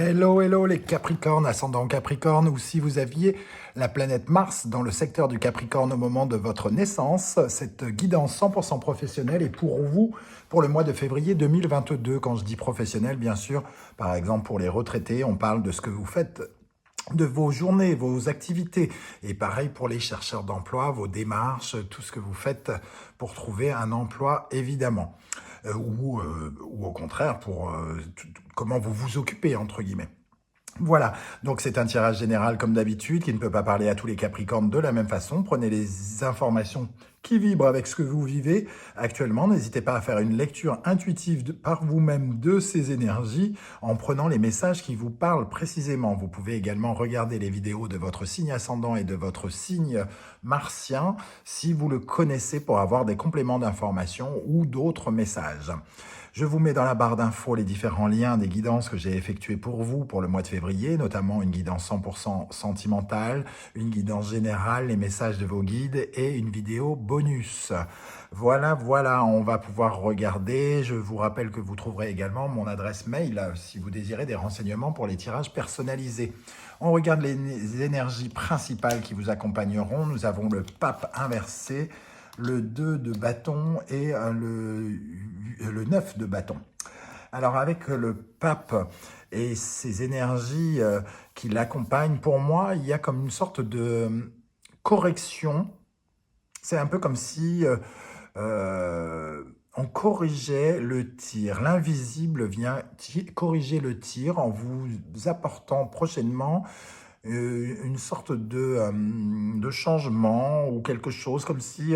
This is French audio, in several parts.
Hello, hello les Capricornes, ascendant Capricorne, ou si vous aviez la planète Mars dans le secteur du Capricorne au moment de votre naissance, cette guidance 100% professionnelle est pour vous pour le mois de février 2022. Quand je dis professionnel, bien sûr, par exemple pour les retraités, on parle de ce que vous faites de vos journées, vos activités. Et pareil pour les chercheurs d'emploi, vos démarches, tout ce que vous faites pour trouver un emploi, évidemment. Ou au contraire, pour comment vous vous occupez, entre guillemets. Voilà, donc c'est un tirage général comme d'habitude qui ne peut pas parler à tous les Capricornes de la même façon. Prenez les informations qui vibrent avec ce que vous vivez actuellement. N'hésitez pas à faire une lecture intuitive par vous-même de ces énergies en prenant les messages qui vous parlent précisément. Vous pouvez également regarder les vidéos de votre signe ascendant et de votre signe martien si vous le connaissez pour avoir des compléments d'informations ou d'autres messages. Je vous mets dans la barre d'infos les différents liens des guidances que j'ai effectuées pour vous pour le mois de février, notamment une guidance 100% sentimentale, une guidance générale, les messages de vos guides et une vidéo bonus. Voilà, on va pouvoir regarder. Je vous rappelle que vous trouverez également mon adresse mail si vous désirez des renseignements pour les tirages personnalisés. On regarde les énergies principales qui vous accompagneront. Nous avons le pape inversé, le 2 de bâton et le 9 de bâton. Alors avec le pape et ses énergies qui l'accompagnent, pour moi, il y a comme une sorte de correction. C'est un peu comme si on corrigeait le tir. L'invisible vient corriger le tir en vous apportant prochainement une sorte de changement ou quelque chose comme si,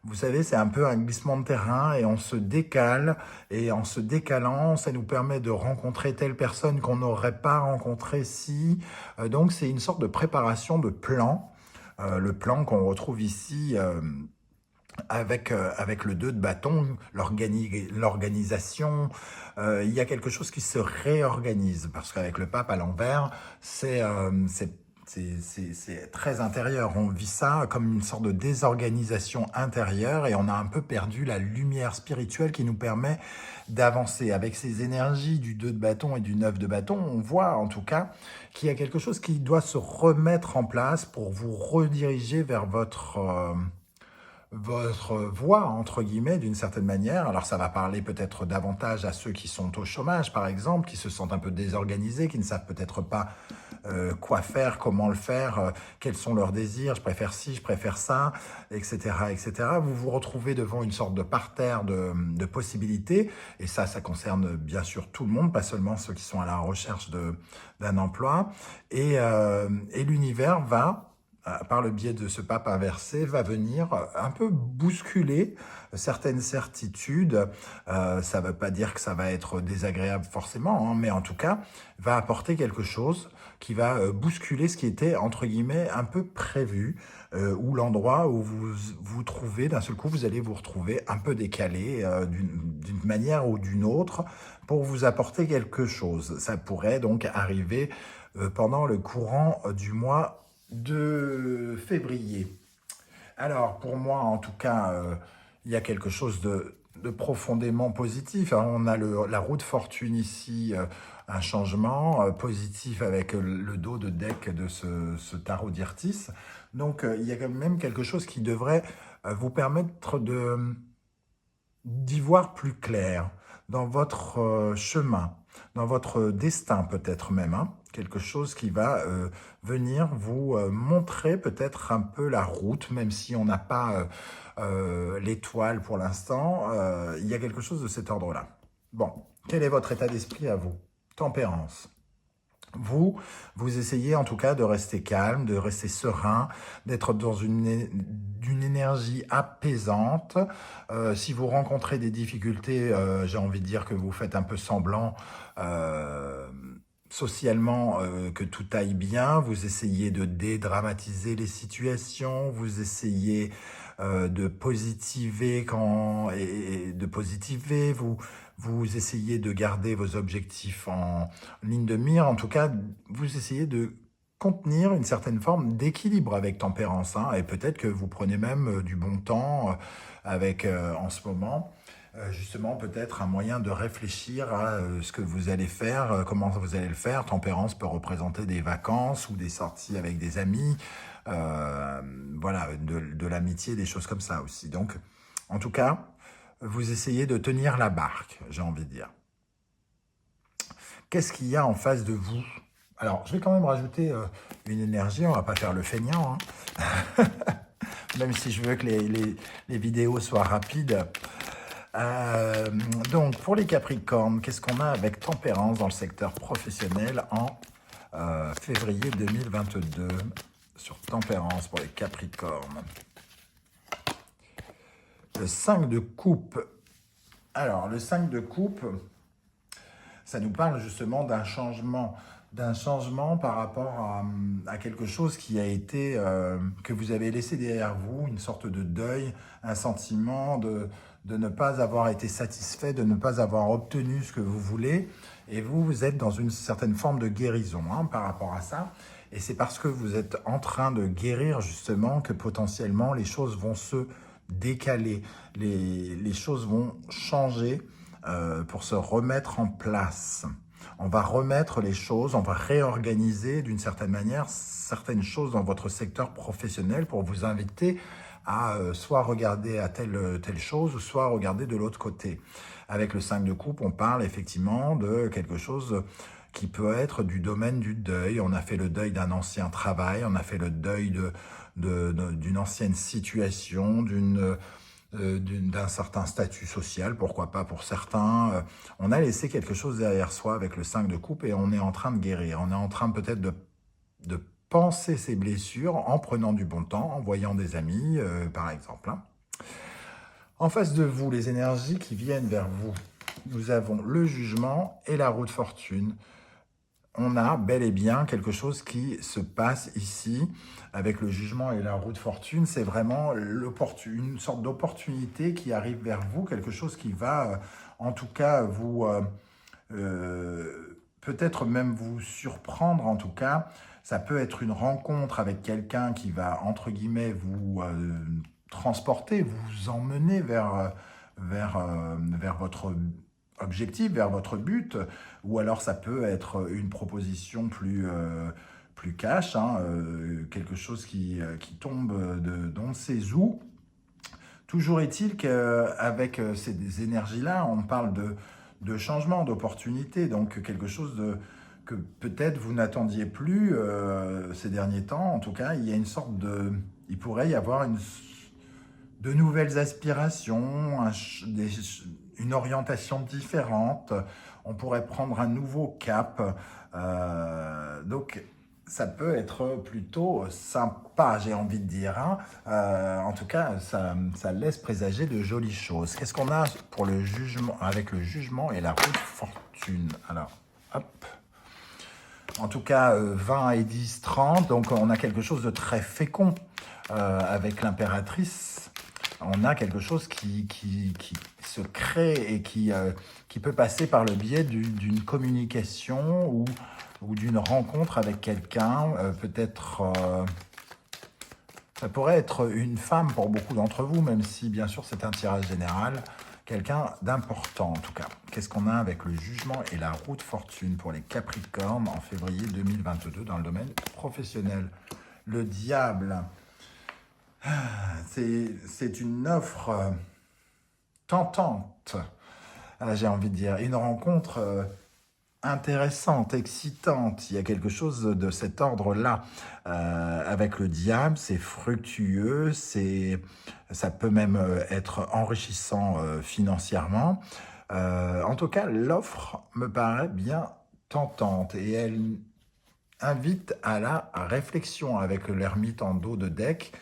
vous savez, c'est un peu un glissement de terrain et on se décale. Et en se décalant, ça nous permet de rencontrer telle personne qu'on n'aurait pas rencontrée si. Donc c'est une sorte de préparation de plan. Le plan qu'on retrouve ici avec le 2 de bâton, l'organisation, il y a quelque chose qui se réorganise, parce qu'avec le pape à l'envers, c'est très intérieur. On vit ça comme une sorte de désorganisation intérieure et on a un peu perdu la lumière spirituelle qui nous permet d'avancer. Avec ces énergies du 2 de bâton et du 9 de bâton, on voit en tout cas qu'il y a quelque chose qui doit se remettre en place pour vous rediriger vers votre voix, entre guillemets, d'une certaine manière. Alors ça va parler peut-être davantage à ceux qui sont au chômage, par exemple, qui se sentent un peu désorganisés, qui ne savent peut-être pas quoi faire, comment le faire, quels sont leurs désirs, je préfère ci, je préfère ça, etc., etc. Vous vous retrouvez devant une sorte de parterre de possibilités, et ça concerne bien sûr tout le monde, pas seulement ceux qui sont à la recherche d'un emploi, et l'univers va, par le biais de ce pape inversé, va venir un peu bousculer certaines certitudes. Ça ne veut pas dire que ça va être désagréable forcément, hein, mais en tout cas, va apporter quelque chose qui va bousculer ce qui était, entre guillemets, un peu prévu, ou l'endroit où vous vous trouvez, d'un seul coup, vous allez vous retrouver un peu décalé d'une manière ou d'une autre pour vous apporter quelque chose. Ça pourrait donc arriver pendant le courant du mois de février. Alors, pour moi, en tout cas, il y a quelque chose de profondément positif. Hein. On a la roue de fortune ici, un changement positif avec le dos de deck de ce tarot d'Irtis. Donc, il y a quand même quelque chose qui devrait vous permettre d'y voir plus clair dans votre chemin, dans votre destin peut-être même, hein, quelque chose qui va venir vous montrer peut-être un peu la route, même si on n'a pas l'étoile pour l'instant, il y a quelque chose de cet ordre-là. Bon, quel est votre état d'esprit à vous? Tempérance. Vous essayez en tout cas de rester calme, de rester serein, d'être dans une énergie apaisante. Si vous rencontrez des difficultés, j'ai envie de dire que vous faites un peu semblant socialement que tout aille bien. Vous essayez de dédramatiser les situations, vous essayez de positiver vous essayez de garder vos objectifs en ligne de mire. En tout cas, vous essayez de contenir une certaine forme d'équilibre avec tempérance. Hein, et peut-être que vous prenez même du bon temps avec en ce moment. justement peut-être un moyen de réfléchir à ce que vous allez faire, comment vous allez le faire. Tempérance peut représenter des vacances ou des sorties avec des amis, euh, voilà, de l'amitié, des choses comme ça aussi. Donc, en tout cas, vous essayez de tenir la barque, j'ai envie de dire. Qu'est-ce qu'il y a en face de vous? Alors, je vais quand même rajouter une énergie, on va pas faire le feignant, hein. Même si je veux que les vidéos soient rapides. Euh, donc, pour les Capricornes, qu'est-ce qu'on a avec Tempérance dans le secteur professionnel en février 2022 sur Tempérance pour les Capricornes? Le 5 de coupe. Alors, le 5 de coupe, ça nous parle justement d'un changement par rapport à quelque chose qui a été, que vous avez laissé derrière vous, une sorte de deuil, un sentiment de ne pas avoir été satisfait, de ne pas avoir obtenu ce que vous voulez, et vous êtes dans une certaine forme de guérison hein, par rapport à ça, et c'est parce que vous êtes en train de guérir justement que potentiellement les choses vont se décaler, les choses vont changer, pour se remettre en place. On va remettre les choses, on va réorganiser d'une certaine manière certaines choses dans votre secteur professionnel pour vous inviter à soit regarder à telle chose, soit regarder de l'autre côté. Avec le 5 de coupe, on parle effectivement de quelque chose qui peut être du domaine du deuil. On a fait le deuil d'un ancien travail, on a fait le deuil d'une ancienne situation, d'un certain statut social, pourquoi pas pour certains. On a laissé quelque chose derrière soi avec le 5 de coupe et on est en train de guérir. On est en train peut-être de penser ses blessures en prenant du bon temps, en voyant des amis, par exemple. Hein. En face de vous, les énergies qui viennent vers vous, nous avons le jugement et la roue de fortune. On a bel et bien quelque chose qui se passe ici avec le jugement et la roue de fortune. C'est vraiment une sorte d'opportunité qui arrive vers vous, quelque chose qui va en tout cas vous peut-être même vous surprendre en tout cas. Ça peut être une rencontre avec quelqu'un qui va entre guillemets vous transporter, vous emmener vers votre objectif, vers votre but, ou alors ça peut être une proposition plus cash, hein, quelque chose qui tombe d'on ne sait où. Toujours est-il qu'avec ces énergies-là, on parle de changement, d'opportunité, donc quelque chose que peut-être vous n'attendiez plus ces derniers temps. En tout cas, il y a une sorte il pourrait y avoir de nouvelles aspirations, une orientation différente, on pourrait prendre un nouveau cap. Donc, ça peut être plutôt sympa, j'ai envie de dire. Hein. En tout cas, ça laisse présager de jolies choses. Qu'est-ce qu'on a pour le jugement, avec le jugement et la roue de fortune? Alors, hop. En tout cas, 20 et 10, 30. Donc, on a quelque chose de très fécond avec l'impératrice. On a quelque chose qui se crée et qui peut passer par le biais d'une communication ou d'une rencontre avec quelqu'un. Peut-être, ça pourrait être une femme pour beaucoup d'entre vous, même si bien sûr c'est un tirage général. Quelqu'un d'important en tout cas. Qu'est-ce qu'on a avec le jugement et la roue de fortune pour les Capricornes en février 2022 dans le domaine professionnel? Le diable. C'est une offre tentante, j'ai envie de dire, une rencontre intéressante, excitante. Il y a quelque chose de cet ordre-là. Avec le diable, c'est fructueux, ça peut même être enrichissant financièrement. En tout cas, l'offre me paraît bien tentante et elle invite à la réflexion avec l'ermite en dos de deck.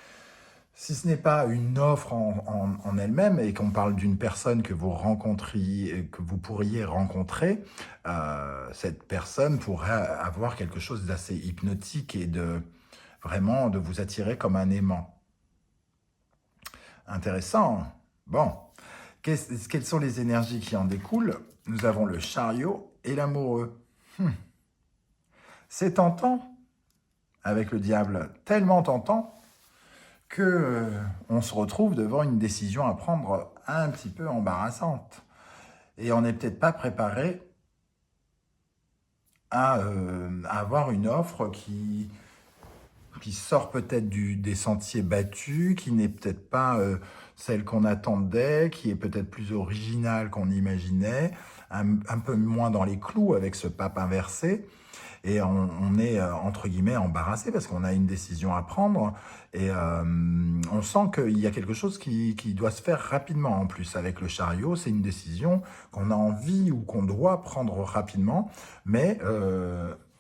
Si ce n'est pas une offre en elle-même et qu'on parle d'une personne que vous rencontriez, que vous pourriez rencontrer, cette personne pourrait avoir quelque chose d'assez hypnotique et vraiment de vous attirer comme un aimant. Intéressant. Bon, quelles sont les énergies qui en découlent? Nous avons le chariot et l'amoureux. C'est tentant avec le diable, tellement tentant que on se retrouve devant une décision à prendre un petit peu embarrassante. Et on n'est peut-être pas préparé à avoir une offre qui sort peut-être des sentiers battus, qui n'est peut-être pas celle qu'on attendait, qui est peut-être plus originale qu'on imaginait, un peu moins dans les clous avec ce pape inversé. Et on est, entre guillemets, embarrassé parce qu'on a une décision à prendre. Et on sent qu'il y a quelque chose qui doit se faire rapidement en plus avec le chariot. C'est une décision qu'on a envie ou qu'on doit prendre rapidement. Mais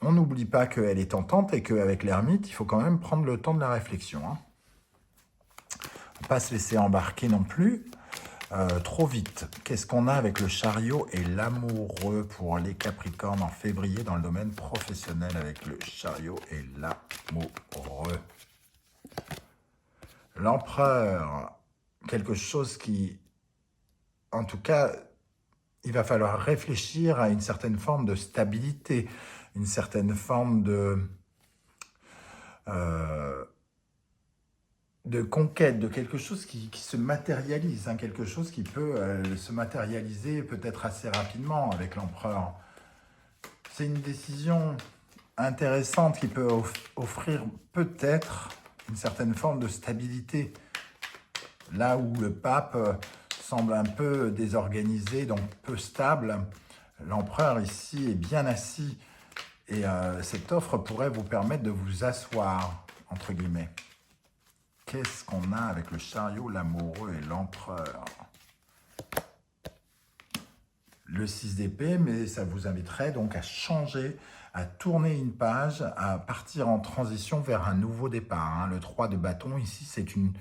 on n'oublie pas qu'elle est tentante et qu'avec l'ermite, il faut quand même prendre le temps de la réflexion. Hein. Pas se laisser embarquer non plus. Trop vite. Qu'est-ce qu'on a avec le chariot et l'amoureux pour les Capricornes en février dans le domaine professionnel avec le chariot et l'amoureux? L'empereur, quelque chose qui, en tout cas, il va falloir réfléchir à une certaine forme de stabilité, une certaine forme de conquête, de quelque chose qui se matérialise, hein, quelque chose qui peut se matérialiser peut-être assez rapidement avec l'empereur. C'est une décision intéressante qui peut offrir peut-être une certaine forme de stabilité. Là où le pape semble un peu désorganisé, donc peu stable, l'empereur ici est bien assis et cette offre pourrait vous permettre de vous asseoir, entre guillemets. Qu'est-ce qu'on a avec le chariot, l'amoureux et l'empereur? Le 6 d'épée, mais ça vous inviterait donc à changer, à tourner une page, à partir en transition vers un nouveau départ. Hein. Le 3 de bâton, ici, c'est une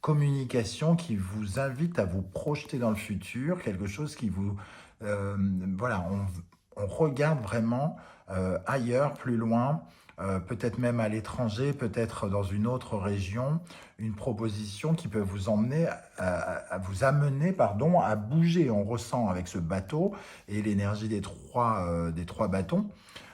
communication qui vous invite à vous projeter dans le futur, quelque chose qui vous... voilà, on regarde vraiment ailleurs, plus loin, peut-être même à l'étranger, peut-être dans une autre région, une proposition qui peut vous emmener à vous amener pardon, à bouger. On ressent avec ce bateau et l'énergie des trois bâtons.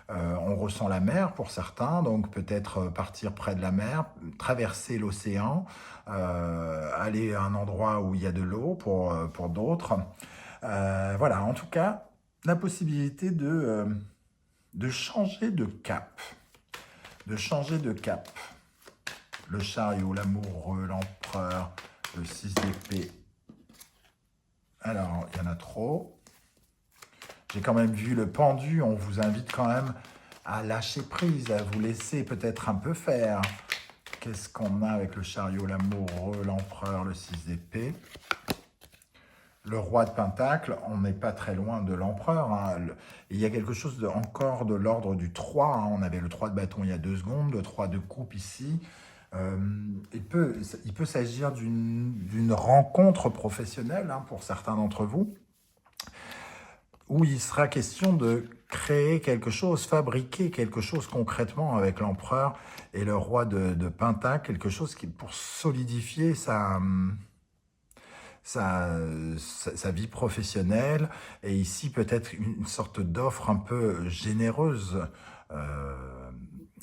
On ressent la mer pour certains, donc peut-être partir près de la mer, traverser l'océan, aller à un endroit où il y a de l'eau pour d'autres. Voilà, en tout cas, la possibilité de changer de cap. De changer de cap. Le chariot, l'amoureux, l'empereur, le 6 d'épée. Alors, il y en a trop. J'ai quand même vu le pendu. On vous invite quand même à lâcher prise, à vous laisser peut-être un peu faire. Qu'est-ce qu'on a avec le chariot, l'amoureux, l'empereur, le 6 d'épée? Le roi de Pentacle, on n'est pas très loin de l'empereur. Hein. Il y a quelque chose encore de l'ordre du 3. Hein. On avait le 3 de bâton il y a 2 secondes, le 3 de coupe ici. Il peut s'agir d'une rencontre professionnelle hein, pour certains d'entre vous, où il sera question de créer quelque chose, fabriquer quelque chose concrètement avec l'empereur et le roi de Pentacle, quelque chose qui pour solidifier sa vie professionnelle, et ici peut-être une sorte d'offre un peu généreuse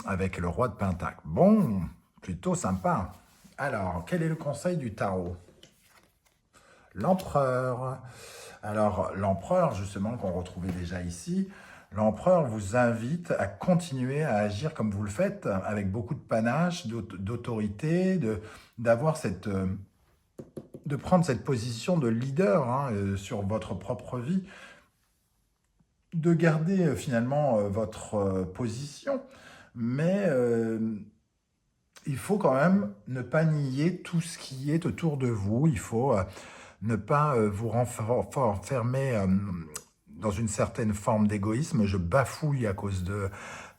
avec le roi de Pentacle. Bon, plutôt sympa. Alors, quel est le conseil du tarot? L'empereur. Alors, l'empereur, justement, qu'on retrouvait déjà ici, l'empereur vous invite à continuer à agir comme vous le faites, avec beaucoup de panache, d'autorité, d'avoir cette... de prendre cette position de leader hein, sur votre propre vie, de garder finalement votre position, mais il faut quand même ne pas nier tout ce qui est autour de vous, il faut ne pas vous renfermer dans une certaine forme d'égoïsme. Je bafouille à cause de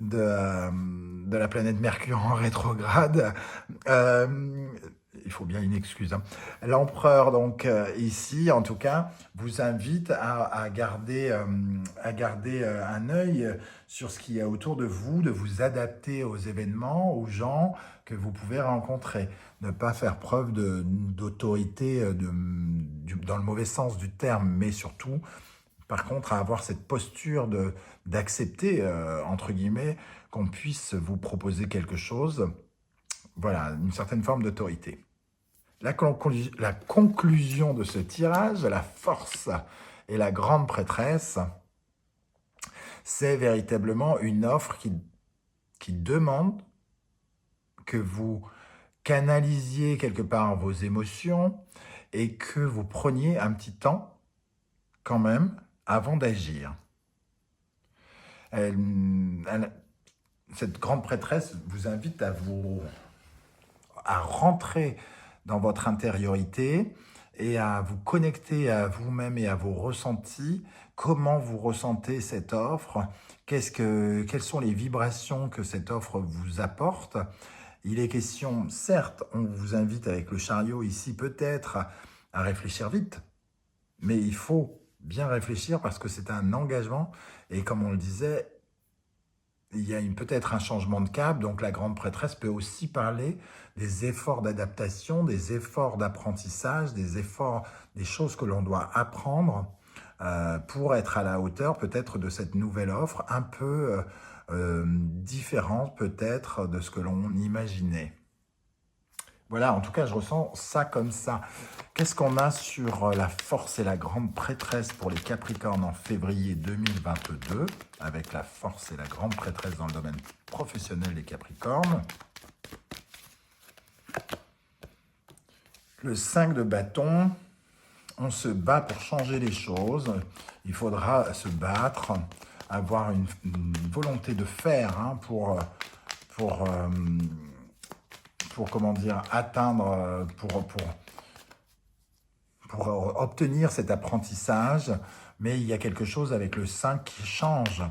la planète Mercure en rétrograde. Il faut bien une excuse. Hein. L'empereur, donc, ici, en tout cas, vous invite à garder un œil sur ce qu'il y a autour de vous, de vous adapter aux événements, aux gens que vous pouvez rencontrer. Ne pas faire preuve d'autorité dans le mauvais sens du terme, mais surtout, par contre, à avoir cette posture d'accepter, entre guillemets, qu'on puisse vous proposer quelque chose. Voilà, une certaine forme d'autorité. La conclusion de ce tirage, la force et la grande prêtresse, c'est véritablement une offre qui demande que vous canalisiez quelque part vos émotions et que vous preniez un petit temps quand même avant d'agir. Cette grande prêtresse vous invite à rentrer dans votre intériorité et à vous connecter à vous-même et à vos ressentis. Comment vous ressentez cette offre? Quelles sont les vibrations que cette offre vous apporte? Il est question, certes, on vous invite avec le chariot ici peut-être à réfléchir vite, mais il faut bien réfléchir parce que c'est un engagement et comme on le disait, il y a peut-être un changement de cap, donc la grande prêtresse peut aussi parler des efforts d'adaptation, des efforts d'apprentissage, des choses que l'on doit apprendre pour être à la hauteur peut-être de cette nouvelle offre, un peu différente peut-être de ce que l'on imaginait. Voilà, en tout cas, je ressens ça comme ça. Qu'est-ce qu'on a sur la force et la grande prêtresse pour les Capricornes en février 2022, avec la force et la grande prêtresse dans le domaine professionnel des Capricornes? Le 5 de bâton, on se bat pour changer les choses. Il faudra se battre, avoir une volonté de faire pour comment dire, atteindre, pour obtenir cet apprentissage, mais il y a quelque chose avec le 5 qui change.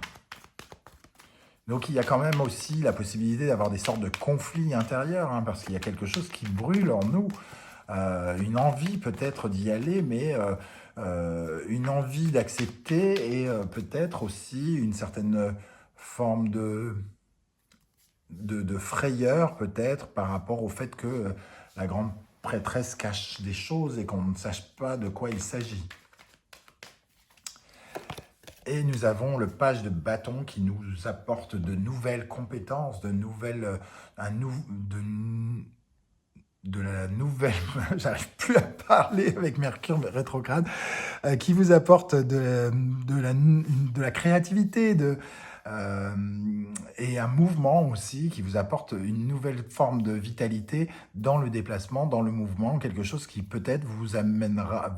Donc il y a quand même aussi la possibilité d'avoir des sortes de conflits intérieurs, parce qu'il y a quelque chose qui brûle en nous, une envie peut-être d'y aller, mais une envie d'accepter et peut-être aussi une certaine forme de frayeur peut-être par rapport au fait que la grande prêtresse cache des choses et qu'on ne sache pas de quoi il s'agit. Et nous avons le page de bâton qui nous apporte de nouvelles compétences, de la nouvelle, j'arrive plus à parler avec Mercure rétrograde, qui vous apporte de la créativité, et un mouvement aussi qui vous apporte une nouvelle forme de vitalité dans le déplacement, dans le mouvement, quelque chose qui peut-être vous amène à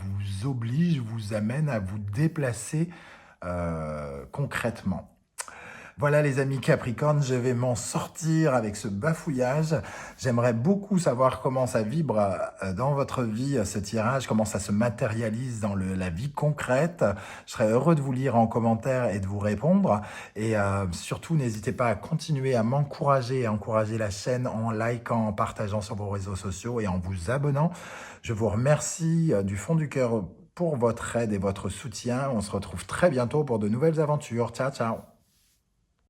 vous déplacer concrètement. Voilà les amis Capricorne, je vais m'en sortir avec ce bafouillage. J'aimerais beaucoup savoir comment ça vibre dans votre vie, ce tirage, comment ça se matérialise dans la vie concrète. Je serais heureux de vous lire en commentaire et de vous répondre. Et surtout, n'hésitez pas à continuer à m'encourager et à encourager la chaîne en likant, en partageant sur vos réseaux sociaux et en vous abonnant. Je vous remercie du fond du cœur pour votre aide et votre soutien. On se retrouve très bientôt pour de nouvelles aventures. Ciao, ciao!